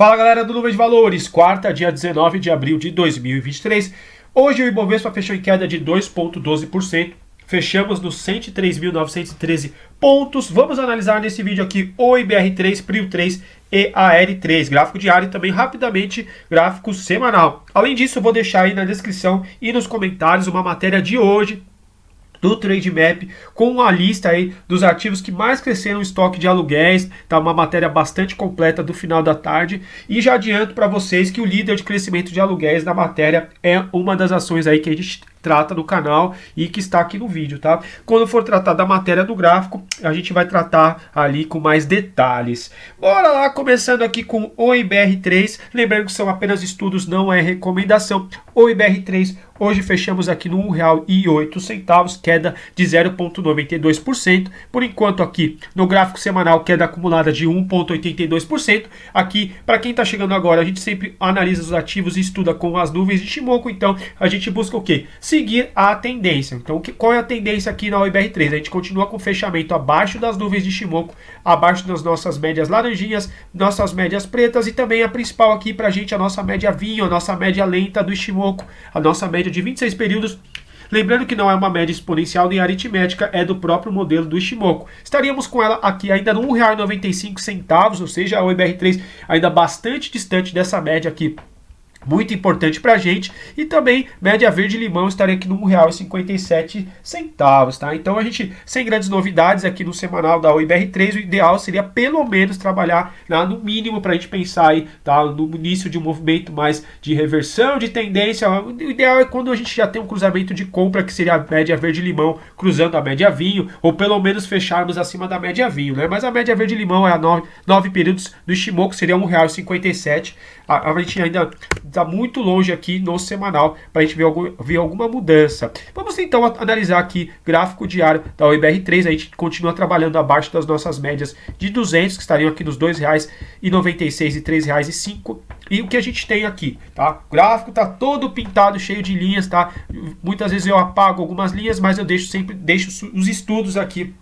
Fala galera do Nuvem de Valores, quarta, dia 19 de abril de 2023. Hoje o Ibovespa fechou em queda de 2,12%, fechamos nos 103.913 pontos. Vamos analisar nesse vídeo aqui o IBR3, Prio 3 e AR3, gráfico diário e também rapidamente gráfico semanal. Além disso, eu vou deixar aí na descrição e nos comentários uma matéria de hoje do Trademap, com uma lista aí dos ativos que mais cresceram o estoque de aluguéis, tá uma matéria bastante completa do final da tarde, e já adianto para vocês que o líder de crescimento de aluguéis da matéria é uma das ações aí que a gente trata no canal e que está aqui no vídeo, tá? Quando for tratar da matéria do gráfico, a gente vai tratar ali com mais detalhes. Bora lá, começando aqui com o IBR3, lembrando que são apenas estudos, não é recomendação. O IBR3, hoje fechamos aqui no R$ 1,08, queda de 0,92%. Por enquanto aqui no gráfico semanal, queda acumulada de 1,82%. Aqui, para quem está chegando agora, a gente sempre analisa os ativos e estuda com as nuvens de Shimoku, então a gente busca o quê? Seguir a tendência. Então, qual é a tendência aqui na IBR3? A gente continua com fechamento abaixo das nuvens de Shimoku, abaixo das nossas médias laranjinhas, nossas médias pretas e também a principal aqui para a gente, a nossa média vinho, a nossa média lenta do Shimoku, a nossa média de 26 períodos. Lembrando que não é uma média exponencial nem aritmética, é do próprio modelo do Shimoku. Estaríamos com ela aqui ainda no R$ 1,95, ou seja, o IBR3 ainda bastante distante dessa média aqui, muito importante para a gente. E também média verde limão estaria aqui no R$ 1,57, tá? Então a gente, sem grandes novidades aqui no semanal da IBR3, o ideal seria pelo menos trabalhar no mínimo para a gente pensar aí, tá? No início de um movimento mais de reversão, de tendência. O ideal é quando a gente já tem um cruzamento de compra, que seria a média verde limão cruzando a média vinho, ou pelo menos fecharmos acima da média vinho, né? Mas a média verde limão é a 9 períodos do Shimoku, seria R$ 1,57. A gente ainda está muito longe aqui no semanal para a gente ver alguma mudança. Vamos então analisar aqui gráfico diário da IBR3. A gente continua trabalhando abaixo das nossas médias de 200, que estariam aqui nos R$ 2,96 e R$ 3,05. E o que a gente tem aqui, tá? O gráfico tá todo pintado, cheio de linhas, tá? Muitas vezes eu apago algumas linhas, mas eu deixo os estudos aqui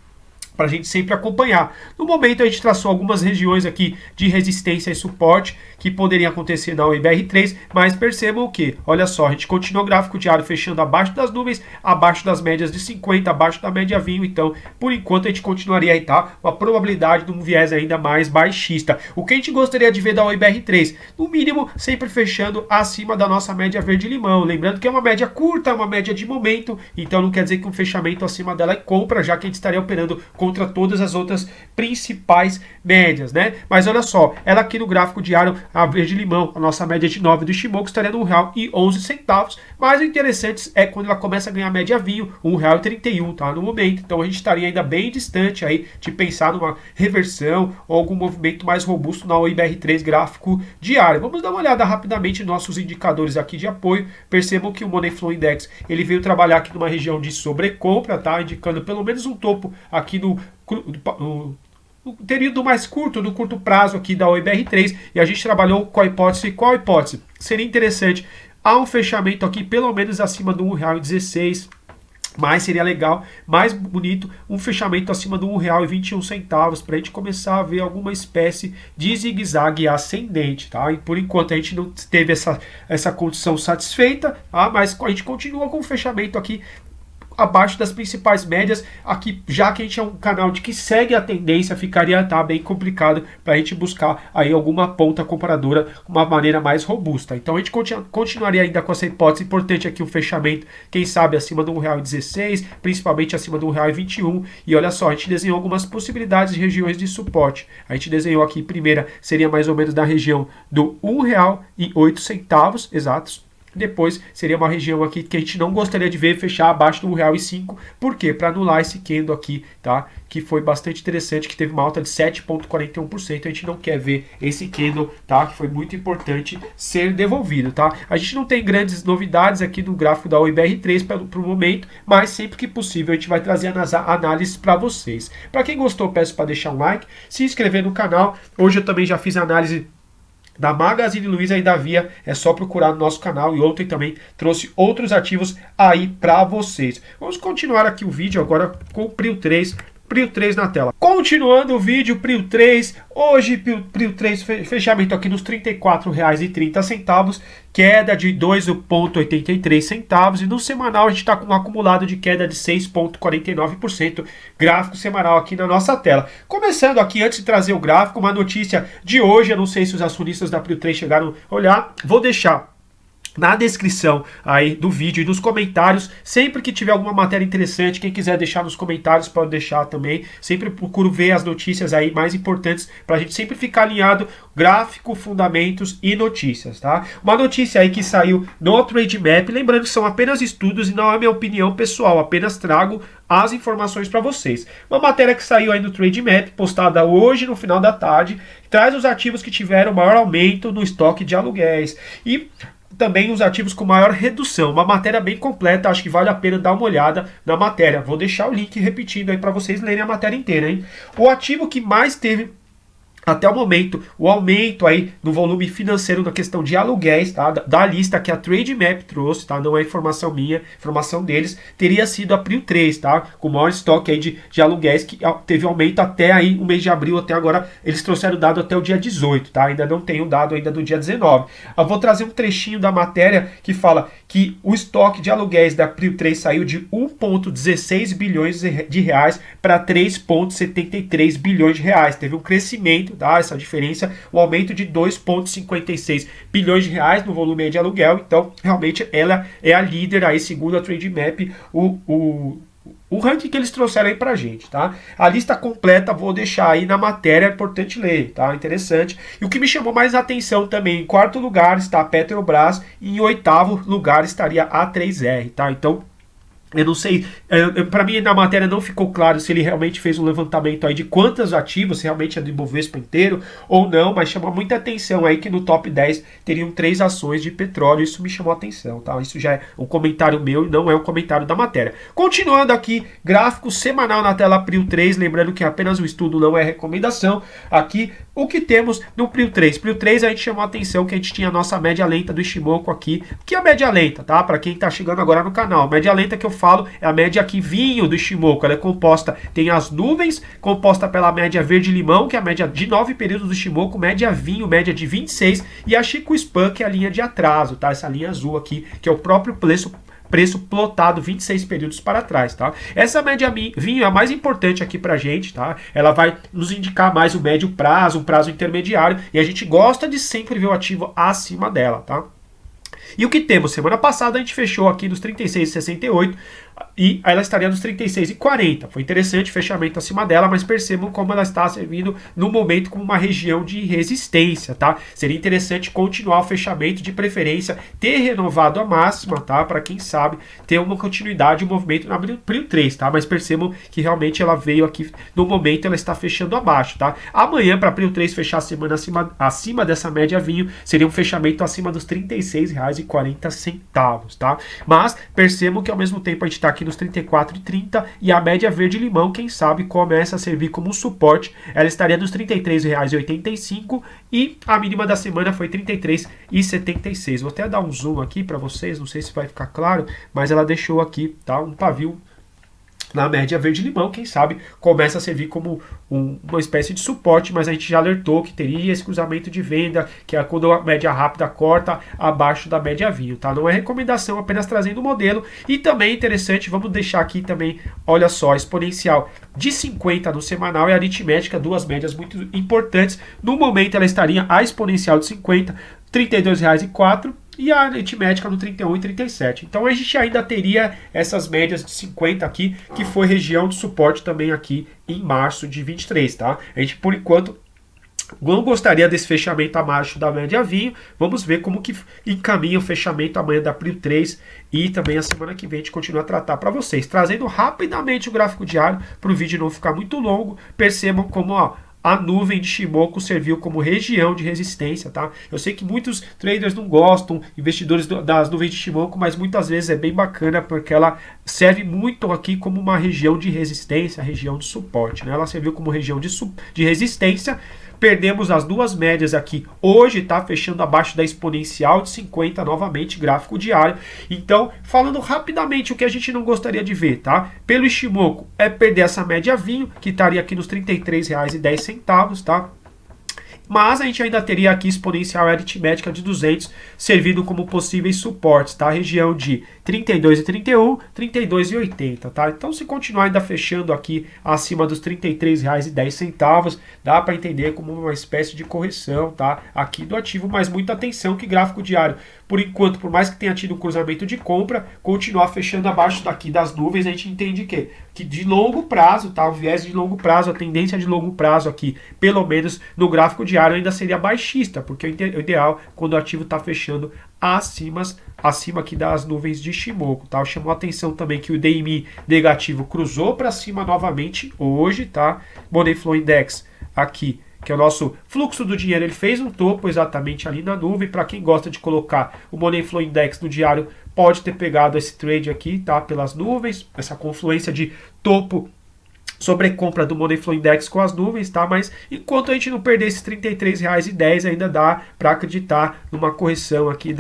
para a gente sempre acompanhar. No momento a gente traçou algumas regiões aqui de resistência e suporte que poderiam acontecer na IBR3, mas percebam o que? Olha só, a gente continua o gráfico diário fechando abaixo das nuvens, abaixo das médias de 50, abaixo da média vinho, então por enquanto a gente continuaria aí, tá? Uma probabilidade de um viés ainda mais baixista. O que a gente gostaria de ver da IBR3? No mínimo, sempre fechando acima da nossa média verde-limão. Lembrando que é uma média curta, uma média de momento, então não quer dizer que um fechamento acima dela é compra, já que a gente estaria operando contra todas as outras principais médias, né? Mas olha só, ela aqui no gráfico diário, a verde-limão, a nossa média de 9 do Shimoku estaria no R$ 1,11, mas o interessante é quando ela começa a ganhar média vinho, R$ 1,31, tá? No momento, então a gente estaria ainda bem distante aí de pensar numa reversão ou algum movimento mais robusto na IBR3 gráfico diário. Vamos dar uma olhada rapidamente nos nossos indicadores aqui de apoio. Percebam que o Money Flow Index, ele veio trabalhar aqui numa região de sobrecompra, tá? Indicando pelo menos um topo aqui no período mais curto, no curto prazo aqui da IBR3, e a gente trabalhou com a hipótese. Qual hipótese? Seria interessante há um fechamento aqui pelo menos acima do R$ 1,16, mas seria legal, mais bonito, um fechamento acima do R$ 1,21 para a gente começar a ver alguma espécie de zigue-zague ascendente, tá? E por enquanto a gente não teve essa condição satisfeita, tá? Mas a gente continua com o fechamento aqui abaixo das principais médias, aqui, já que a gente é um canal que segue a tendência, ficaria bem complicado para a gente buscar aí alguma ponta comparadora de uma maneira mais robusta. Então a gente continuaria ainda com essa hipótese. Importante aqui o fechamento, quem sabe acima do R$ 1,16, principalmente acima do R$ 1,21. E olha só, a gente desenhou algumas possibilidades de regiões de suporte. A gente desenhou aqui, primeira seria mais ou menos da região do R$ 1,08 exatos. Depois seria uma região aqui que a gente não gostaria de ver fechar abaixo do R$ 1,05. Por quê? Para anular esse candle aqui, tá? Que foi bastante interessante, que teve uma alta de 7,41%. A gente não quer ver esse candle, tá? Que foi muito importante ser devolvido, tá? A gente não tem grandes novidades aqui no gráfico da IBR3 para o momento, mas sempre que possível a gente vai trazer as análises para vocês. Para quem gostou, peço para deixar um like, se inscrever no canal. Hoje eu também já fiz a análise da Magazine Luiza e da Via, é só procurar no nosso canal, e ontem também trouxe outros ativos aí para vocês. Vamos continuar aqui o vídeo agora com o Prio 3, Prio 3 na tela. Continuando o vídeo, Prio 3, hoje Prio 3 fechamento aqui nos R$ 34,30, queda de 2,83 centavos, e no semanal a gente está com um acumulado de queda de 6,49%, gráfico semanal aqui na nossa tela. Começando aqui, antes de trazer o gráfico, uma notícia de hoje, eu não sei se os acionistas da Prio 3 chegaram a olhar, vou deixar na descrição aí do vídeo e nos comentários, sempre que tiver alguma matéria interessante, quem quiser deixar nos comentários pode deixar também, sempre procuro ver as notícias aí mais importantes para a gente sempre ficar alinhado, gráfico, fundamentos e notícias, tá? Uma notícia aí que saiu no Trademap, lembrando que são apenas estudos e não é minha opinião pessoal, apenas trago as informações para vocês. Uma matéria que saiu aí no Trademap, postada hoje no final da tarde, traz os ativos que tiveram maior aumento no estoque de aluguéis e também os ativos com maior redução. Uma matéria bem completa, acho que vale a pena dar uma olhada na matéria. Vou deixar o link repetindo aí para vocês lerem a matéria inteira, hein? O ativo que mais teve até o momento, o aumento aí no volume financeiro na questão de aluguéis, tá? Da lista que a Trademap trouxe, tá? Não é informação minha, informação deles, teria sido a Prio 3, tá? Com o maior estoque aí de aluguéis, que teve aumento até aí o mês de abril, até agora eles trouxeram o dado até o dia 18, tá? Ainda não tem o dado ainda do dia 19. Eu vou trazer um trechinho da matéria que fala que o estoque de aluguéis da Prio 3 saiu de 1,16 bilhões de reais para 3,73 bilhões de reais. Teve um crescimento, tá? Essa diferença, um aumento de 2,56 bilhões de reais no volume de aluguel. Então, realmente, ela é a líder aí, segundo a Trademap, o ranking que eles trouxeram aí pra gente, tá? A lista completa vou deixar aí na matéria, é importante ler, tá? Interessante. E o que me chamou mais atenção também, em quarto lugar está a Petrobras e em oitavo lugar estaria a A3R, tá? Então, eu não sei, para mim na matéria não ficou claro se ele realmente fez um levantamento aí de quantos ativos, se realmente é do Ibovespa inteiro ou não, mas chamou muita atenção aí que no top 10 teriam 3 ações de petróleo, isso me chamou a atenção, tá? Isso já é um comentário meu e não é um comentário da matéria. Continuando aqui, gráfico semanal na tela Prio 3, lembrando que apenas o estudo não é recomendação, aqui o que temos no Prio 3. Prio 3 a gente chamou a atenção que a gente tinha a nossa média lenta do Ishimoku aqui, que é a média lenta, tá? Para quem tá chegando agora no canal, a média lenta que eu falo é a média aqui vinho do Ishimoku, ela é composta, tem as nuvens, composta pela média verde-limão, que é a média de 9 períodos do Ishimoku, média vinho, média de 26, e a Chico Span, que é a linha de atraso, tá? Essa linha azul aqui, que é o próprio preço plotado 26 períodos para trás, tá? Essa média vinho é a mais importante aqui pra gente, tá? Ela vai nos indicar mais o médio prazo, um prazo intermediário, e a gente gosta de sempre ver o ativo acima dela, tá? E o que temos? Semana passada a gente fechou aqui nos 36,68 e ela estaria nos 36,40. Foi interessante o fechamento acima dela, mas percebam como ela está servindo no momento como uma região de resistência, tá? Seria interessante continuar o fechamento, de preferência ter renovado a máxima, tá? Para quem sabe ter uma continuidade, um movimento na Prio 3, tá? Mas percebam que realmente ela veio aqui, no momento ela está fechando abaixo, tá? Amanhã para Prio 3 fechar a semana acima dessa média vinho, seria um fechamento acima dos R$ 36,40, tá? Mas percebam que ao mesmo tempo a gente está aqui nos 34,30 e a média verde-limão, quem sabe, começa a servir como um suporte. Ela estaria nos R$ 33,85 e a mínima da semana foi R$ 33,76. Vou até dar um zoom aqui para vocês, não sei se vai ficar claro, mas ela deixou aqui, tá? Um pavio na média verde-limão, quem sabe começa a servir como uma espécie de suporte, mas a gente já alertou que teria esse cruzamento de venda, que é quando a média rápida corta abaixo da média vinho, tá? Não é recomendação, apenas trazendo o modelo. E também interessante, vamos deixar aqui também, olha só, exponencial de 50 no semanal e a aritmética, duas médias muito importantes. No momento ela estaria a exponencial de 50, R$ 32,04 e a aritmética no 31 e 37. Então a gente ainda teria essas médias de 50 aqui, que foi região de suporte também aqui em março de 23, tá? A gente, por enquanto, não gostaria desse fechamento abaixo da média vinho. Vamos ver como que encaminha o fechamento amanhã da Prio 3 e também a semana que vem a gente continua a tratar para vocês. Trazendo rapidamente o gráfico diário para o vídeo não ficar muito longo. Percebam como, ó, a nuvem de Ishimoku serviu como região de resistência, tá? Eu sei que muitos traders não gostam, investidores das nuvens de Ishimoku, mas muitas vezes é bem bacana porque ela serve muito aqui como uma região de resistência, região de suporte, né? Ela serviu como região de resistência, Perdemos as duas médias aqui. Hoje está fechando abaixo da exponencial de 50 novamente, gráfico diário. Então, falando rapidamente o que a gente não gostaria de ver, tá? Pelo Ichimoku, é perder essa média vinho, que estaria aqui nos R$ 33,10, tá? Mas a gente ainda teria aqui exponencial aritmética de 200 servindo como possíveis suportes, tá? Região de 32,31, 32,80, tá? Então, se continuar ainda fechando aqui acima dos R$ 33,10, dá para entender como uma espécie de correção, tá? Aqui do ativo, mas muita atenção que gráfico diário, por enquanto, por mais que tenha tido um cruzamento de compra, continuar fechando abaixo daqui das nuvens, a gente entende que de longo prazo, tá? O viés de longo prazo, a tendência de longo prazo aqui, pelo menos no gráfico diário, ainda seria baixista, porque o ideal quando o ativo está fechando acima aqui das nuvens de Ichimoku, tá? Chamou a atenção também que o DMI negativo cruzou para cima novamente hoje, tá? Money Flow Index aqui, que é o nosso fluxo do dinheiro, ele fez um topo exatamente ali na nuvem. Para quem gosta de colocar o Money Flow Index no diário, pode ter pegado esse trade aqui, tá? Pelas nuvens, essa confluência de topo sobre compra do Money Flow Index com as nuvens, tá? Mas enquanto a gente não perder esses R$ 33,10, ainda dá para acreditar numa correção aqui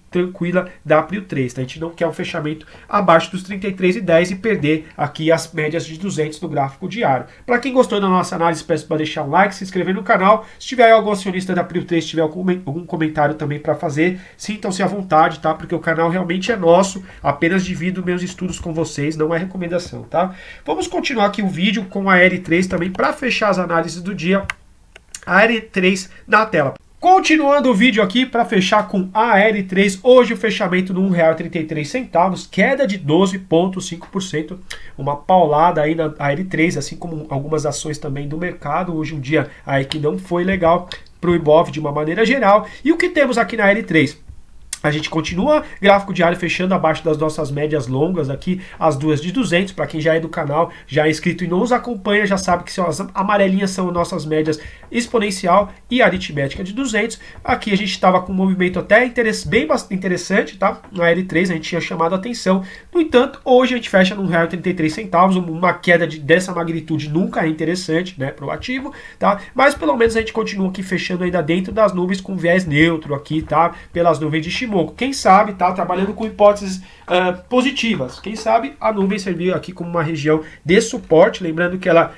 tranquila da Prio 3, tá? A gente não quer um fechamento abaixo dos R$ 33,10 e perder aqui as médias de 200 no gráfico diário. Para quem gostou da nossa análise, peço para deixar um like, se inscrever no canal. Se tiver algum acionista da Prio 3, tiver algum comentário também para fazer, sintam-se à vontade, tá? Porque o canal realmente é nosso, apenas divido meus estudos com vocês, não é recomendação, tá? Vamos continuar aqui o vídeo com a R3 também para fechar as análises do dia. A R3 na tela. Continuando o vídeo aqui para fechar com a R3, hoje o fechamento no R$ 1,33, queda de 12,5%, uma paulada aí na R3, assim como algumas ações também do mercado, hoje um dia aí que não foi legal para o Ibov de uma maneira geral. E o que temos aqui na R3? A gente continua gráfico diário fechando abaixo das nossas médias longas aqui, as duas de 200, para quem já é do canal, já é inscrito e não nos acompanha, já sabe que as amarelinhas são nossas médias exponencial e aritmética de 200. Aqui a gente estava com um movimento até bem interessante, tá? Na L3 a gente tinha chamado a atenção. No entanto, hoje a gente fecha no R$ 1,33, uma queda dessa magnitude nunca é interessante, né, para o ativo, tá? Mas pelo menos a gente continua aqui fechando ainda dentro das nuvens com viés neutro aqui, tá? Pelas nuvens de Ichimoku. Quem sabe, tá trabalhando com hipóteses positivas. Quem sabe a nuvem serviu aqui como uma região de suporte. Lembrando que ela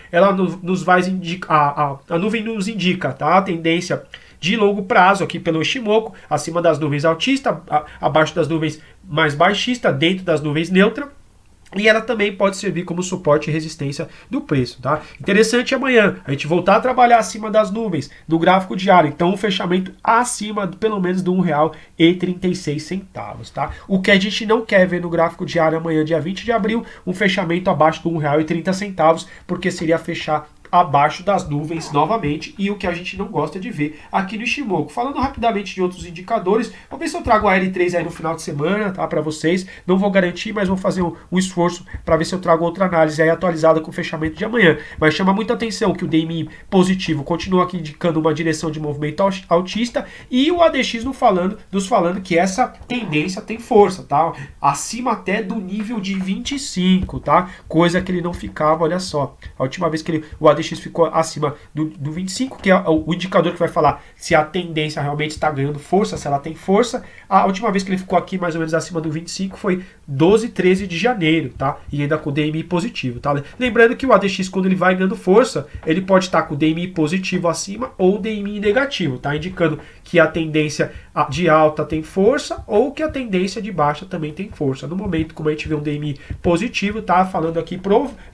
nos vai indicar, a nuvem nos indica, tá? A tendência de longo prazo aqui pelo Ichimoku, acima das nuvens altista, abaixo das nuvens mais baixista, dentro das nuvens neutra. E ela também pode servir como suporte e resistência do preço, tá? Interessante amanhã a gente voltar a trabalhar acima das nuvens no gráfico diário. Então, um fechamento acima pelo menos do R$ 1,36, tá? O que a gente não quer ver no gráfico diário amanhã, dia 20 de abril, um fechamento abaixo do R$ 1,30, porque seria fechar abaixo das nuvens novamente, e o que a gente não gosta de ver aqui no Ichimoku. Falando rapidamente de outros indicadores, vou ver se eu trago a L3 aí no final de semana, tá, para vocês. Não vou garantir, mas vou fazer um esforço para ver se eu trago outra análise aí atualizada com o fechamento de amanhã. Mas chama muita atenção que o DMI positivo continua aqui indicando uma direção de movimento altista, e o ADX nos falando que essa tendência tem força, tá? Acima até do nível de 25, tá? Coisa que ele não ficava, olha só. A última vez que o ADX ficou acima do 25, que é o indicador que vai falar se a tendência realmente está ganhando força, se ela tem força. A última vez que ele ficou aqui mais ou menos acima do 25 foi 12, 13 de janeiro, tá? E ainda com o DMI positivo, tá? Lembrando que o ADX, quando ele vai ganhando força, ele pode estar com o DMI positivo acima ou o DMI negativo, tá? Indicando que a tendência de alta tem força ou que a tendência de baixa também tem força. No momento, como a gente vê um DMI positivo, tá? Falando aqui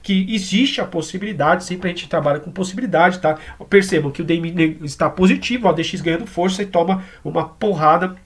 que existe a possibilidade, sempre a gente trabalha com possibilidade, tá? Percebam que o DMI está positivo, o ADX ganhando força e toma uma porrada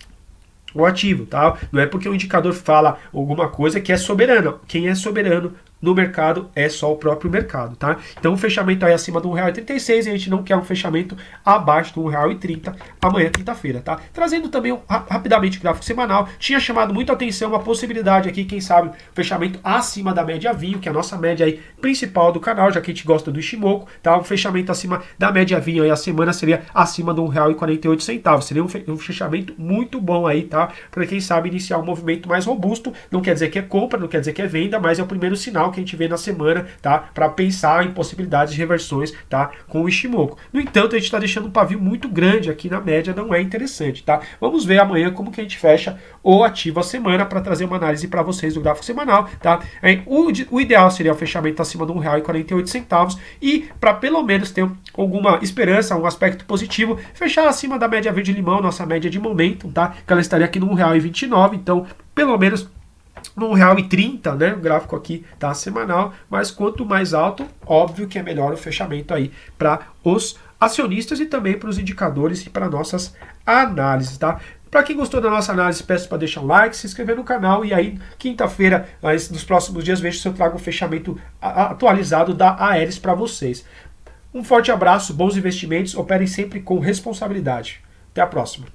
o ativo, tá? Não é porque o indicador fala alguma coisa que é soberano. Quem é soberano no mercado é só o próprio mercado, tá? Então o fechamento aí acima do R$ 1,36 e a gente não quer um fechamento abaixo do R$ 1,30 amanhã, quinta-feira, tá? Trazendo também rapidamente o gráfico semanal, tinha chamado muito a atenção uma possibilidade aqui, quem sabe, fechamento acima da média vinho, que é a nossa média aí principal do canal, já que a gente gosta do Ichimoku, tá? Um fechamento acima da média vinho aí a semana seria acima do R$ 1,48, seria um fechamento muito bom aí, tá? Para quem sabe iniciar um movimento mais robusto, não quer dizer que é compra, não quer dizer que é venda, mas é o primeiro sinal que a gente vê na semana, tá? Para pensar em possibilidades de reversões, tá? Com o Ishimoku. No entanto, a gente está deixando um pavio muito grande aqui na média, não é interessante, tá? Vamos ver amanhã como que a gente fecha o ativo a semana para trazer uma análise para vocês do gráfico semanal, tá? O ideal seria o fechamento acima de R$1,48 e para pelo menos ter alguma esperança, um aspecto positivo, fechar acima da média verde-limão, nossa média de momento, tá? Que ela estaria aqui no R$1,29, então pelo menos no R$1,30, né? O gráfico aqui tá semanal, mas quanto mais alto, óbvio que é melhor o fechamento aí para os acionistas e também para os indicadores e para nossas análises, tá? Para quem gostou da nossa análise, peço para deixar um like, se inscrever no canal e aí quinta-feira, nos próximos dias, vejo se eu trago o fechamento atualizado da Aeris para vocês. Um forte abraço, bons investimentos, operem sempre com responsabilidade. Até a próxima.